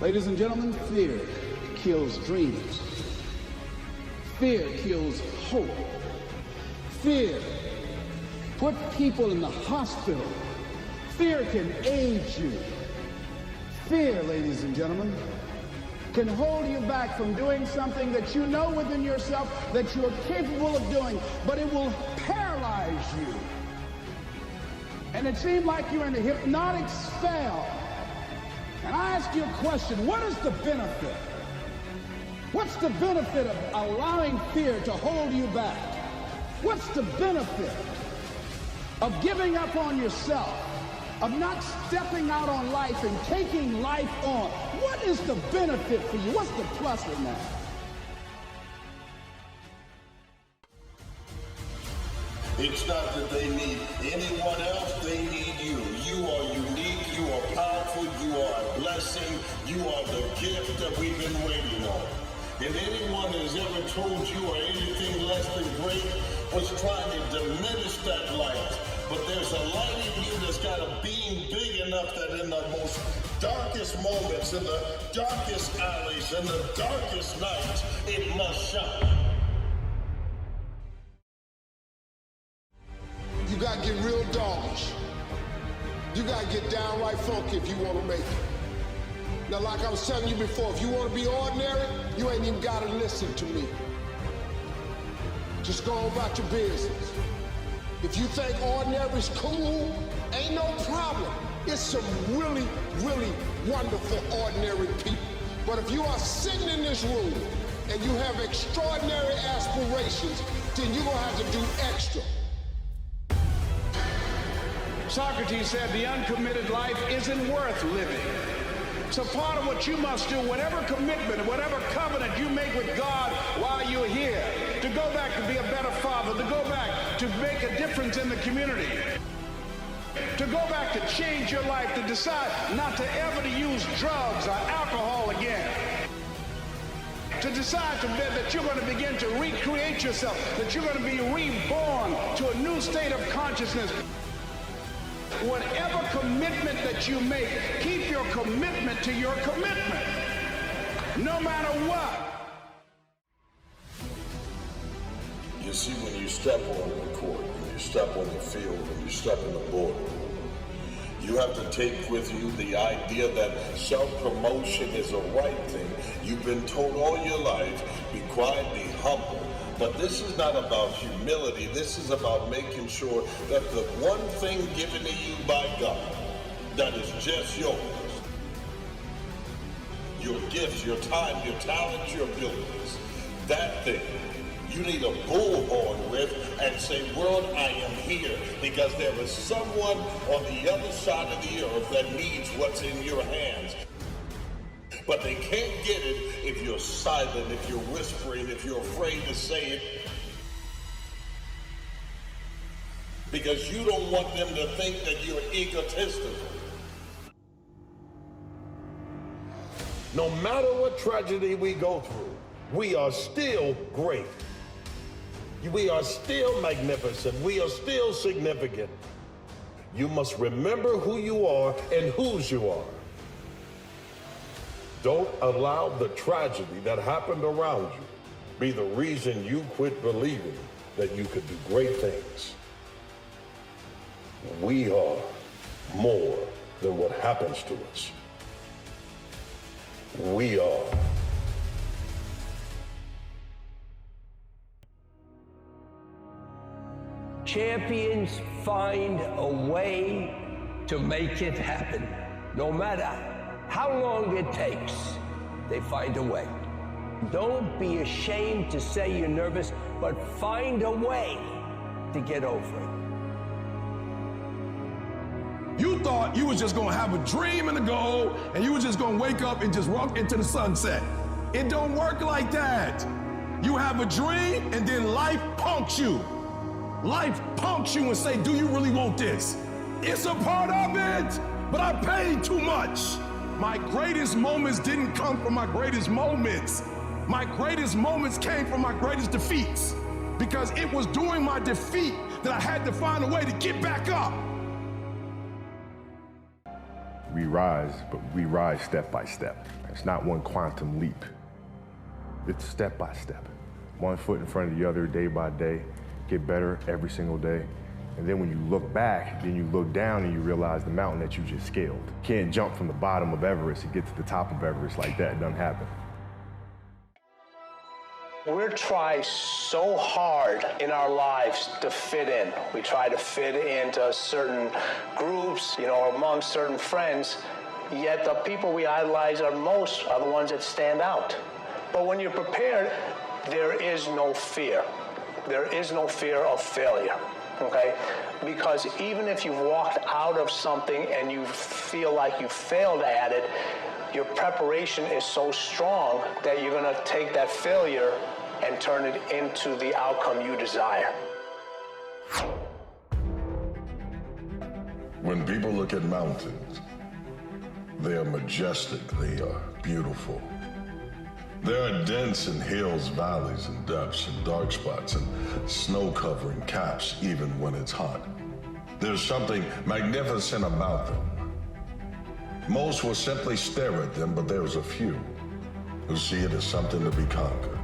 Ladies and gentlemen, fear kills dreams. Fear kills hope. Fear puts people in the hospital. Fear can age you. Fear, ladies and gentlemen, can hold you back from doing something that you know within yourself that you're capable of doing, but it will paralyze you. And it seems like you're in a hypnotic spell. And I ask you a question, what is the benefit? What's the benefit of allowing fear to hold you back? What's the benefit of giving up on yourself, of not stepping out on life and taking life on? What is the benefit for you? What's the plus in that? It's not that they need anyone else, they need you. You are unique, you are powerful, you are a blessing, you are the gift that we've been waiting on. And anyone who's ever told you or anything less than great was trying to diminish that light. But there's a light in you that's got a beam big enough that in the most darkest moments, in the darkest alleys, in the darkest nights, it must shine. You gotta get real doggish. You gotta get downright funky if you wanna make it. Now, like I was telling you before, if you wanna be ordinary, you ain't even gotta listen to me. Just go on about your business. If you think ordinary's cool, ain't no problem. It's some really, really wonderful ordinary people. But if you are sitting in this room and you have extraordinary aspirations, then you're gonna have to do extra. Socrates said the uncommitted life isn't worth living. So part of what you must do, whatever commitment, whatever covenant you make with God while you're here, to go back to be a better father, to go back to make a difference in the community, to go back to change your life, to decide not to ever to use drugs or alcohol again, to decide that you're going to begin to recreate yourself, that you're going to be reborn to a new state of consciousness. Whatever commitment that you make, keep your commitment to your commitment, no matter what. You see, when you step on the court, when you step on the field, when you step on the board, you have to take with you the idea that self-promotion is a right thing. You've been told all your life, be quiet, be humble. But this is not about humility. This is about making sure that the one thing given to you by God that is just yours, your gifts, your time, your talents, your abilities, that thing you need a bullhorn with and say, world, I am here because there is someone on the other side of the earth that needs what's in your hands. But they can't get it if you're silent, if you're whispering, if you're afraid to say it. Because you don't want them to think that you're egotistical. No matter what tragedy we go through, we are still great. We are still magnificent. We are still significant. You must remember who you are and whose you are. Don't allow the tragedy that happened around you be the reason you quit believing that you could do great things. We are more than what happens to us. We are. Champions find a way to make it happen. No matter how long it takes, they find a way. Don't be ashamed to say you're nervous, but find a way to get over it. You thought you was just gonna have a dream and a goal, and you was just gonna wake up and just walk into the sunset. It don't work like that. You have a dream, and then life punks you. Life punks you and say, do you really want this? It's a part of it, but I paid too much. My greatest moments didn't come from my greatest moments. My greatest moments came from my greatest defeats, because it was during my defeat that I had to find a way to get back up. We rise, but we rise step by step. It's not one quantum leap. It's step by step. One foot in front of the other, day by day. Get better every single day. And then when you look back, then you look down and you realize the mountain that you just scaled. You can't jump from the bottom of Everest and get to the top of Everest like that. It doesn't happen. We try so hard in our lives to fit in. We try to fit into certain groups, or among certain friends, yet the people we idolize most are the ones that stand out. But when you're prepared, there is no fear. There is no fear of failure, okay? Because even if you've walked out of something and you feel like you failed at it, your preparation is so strong that you're going to take that failure and turn it into the outcome you desire. When people look at mountains, they are majestic, they are beautiful. There are dents in hills, valleys, and depths, and dark spots, and snow-covering caps even when it's hot. There's something magnificent about them. Most will simply stare at them, but there's a few who see it as something to be conquered.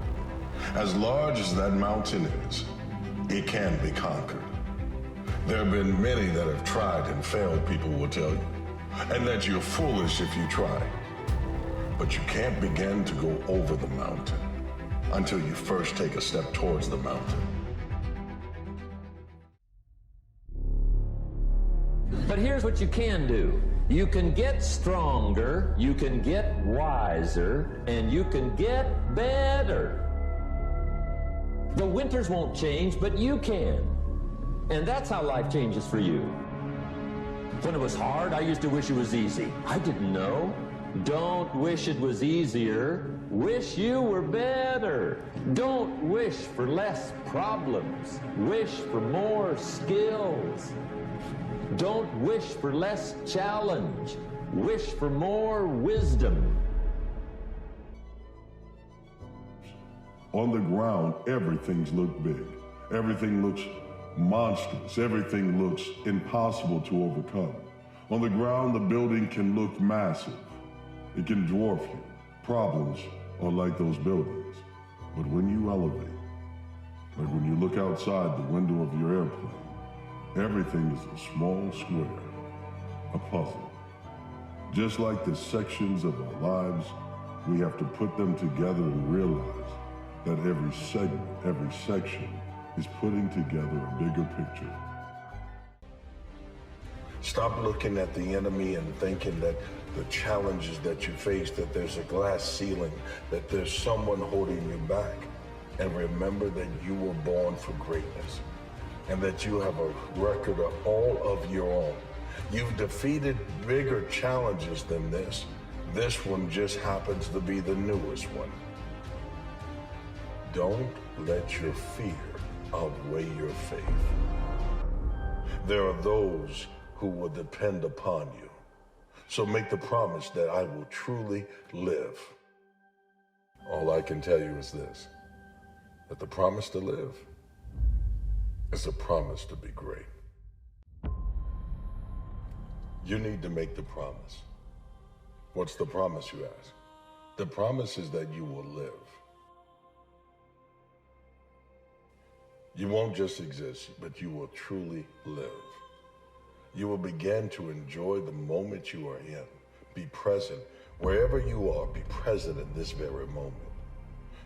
As large as that mountain is, it can be conquered. There have been many that have tried and failed, people will tell you, and that you're foolish if you try. But you can't begin to go over the mountain until you first take a step towards the mountain. But here's what you can do. You can get stronger, you can get wiser, and you can get better. The winters won't change, but you can. And that's how life changes for you. When it was hard, I used to wish it was easy. I didn't know. Don't wish it was easier. Wish you were better. Don't wish for less problems. Wish for more skills. Don't wish for less challenge. Wish for more wisdom. On the ground, everything's look big. Everything looks monstrous. Everything looks impossible to overcome. On the ground, the building can look massive. It can dwarf you. Problems are like those buildings. But when you elevate, like when you look outside the window of your airplane, everything is a small square, a puzzle. Just like the sections of our lives, we have to put them together and realize that every segment, every section is putting together a bigger picture. Stop looking at the enemy and thinking that the challenges that you face, that there's a glass ceiling, that there's someone holding you back. And remember that you were born for greatness and that you have a record of all of your own. You've defeated bigger challenges than this. This one just happens to be the newest one. Don't let your fear outweigh your faith. There are those who will depend upon you. So make the promise that I will truly live. All I can tell you is this, that the promise to live is a promise to be great. You need to make the promise. What's the promise, you ask? The promise is that you will live. You won't just exist, but you will truly live. You will begin to enjoy the moment you are in. Be present. Wherever you are, be present in this very moment.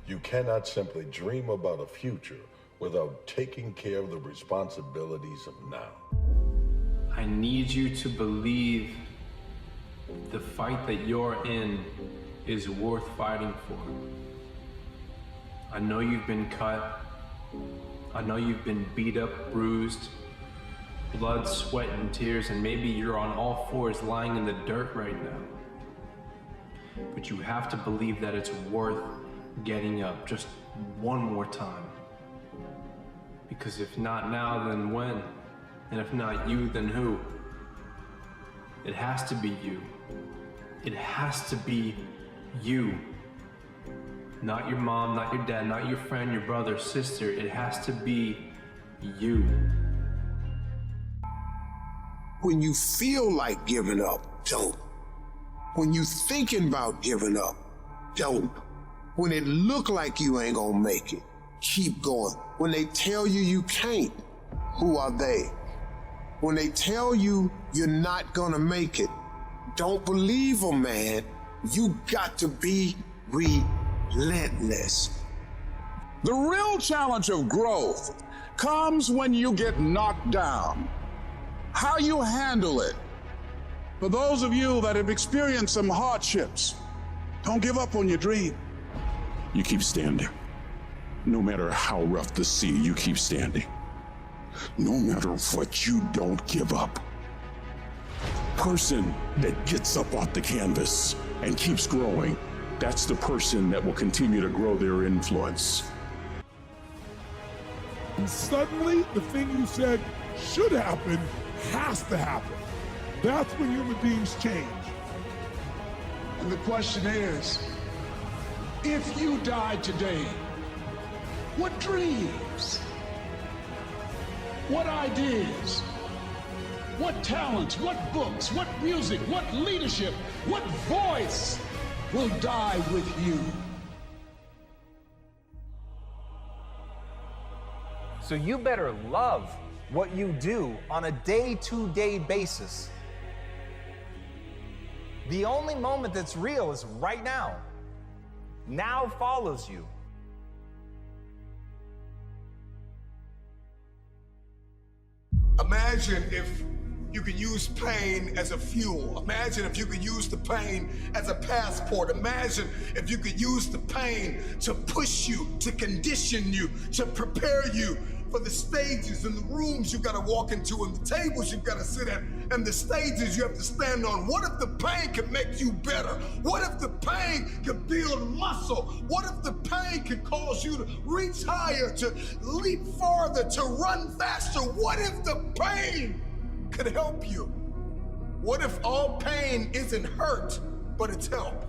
You cannot simply dream about a future without taking care of the responsibilities of now. I need you to believe the fight that you're in is worth fighting for. I know you've been cut. I know you've been beat up, bruised, blood, sweat, and tears, and maybe you're on all fours lying in the dirt right now. But you have to believe that it's worth getting up just one more time. Because if not now, then when? And if not you, then who? It has to be you. It has to be you. Not your mom, not your dad, not your friend, your brother, sister. It has to be you. When you feel like giving up, don't. When you thinking about giving up, don't. When it look like you ain't gonna make it, keep going. When they tell you you can't, who are they? When they tell you you're not gonna make it, don't believe them, man. You got to be relentless. The real challenge of growth comes when you get knocked down. How you handle it. For those of you that have experienced some hardships, don't give up on your dream. You keep standing. No matter how rough the sea, you keep standing. No matter what, you don't give up. Person that gets up off the canvas and keeps growing, that's the person that will continue to grow their influence. And suddenly, the thing you said should happen has to happen. That's when human beings change. And the question is, if you died today, what dreams, what ideas, what talents, what books, what music, what leadership, what voice will die with you? So you better love what you do on a day-to-day basis. The only moment that's real is right now. Now follows you. Imagine if you could use pain as a fuel. Imagine if you could use the pain as a passport. Imagine if you could use the pain to push you, to condition you, to prepare you for the stages and the rooms you gotta walk into and the tables you gotta sit at and the stages you have to stand on. What if the pain could make you better? What if the pain could build muscle? What if the pain could cause you to reach higher, to leap farther, to run faster? What if the pain could help you? What if all pain isn't hurt, but it's help?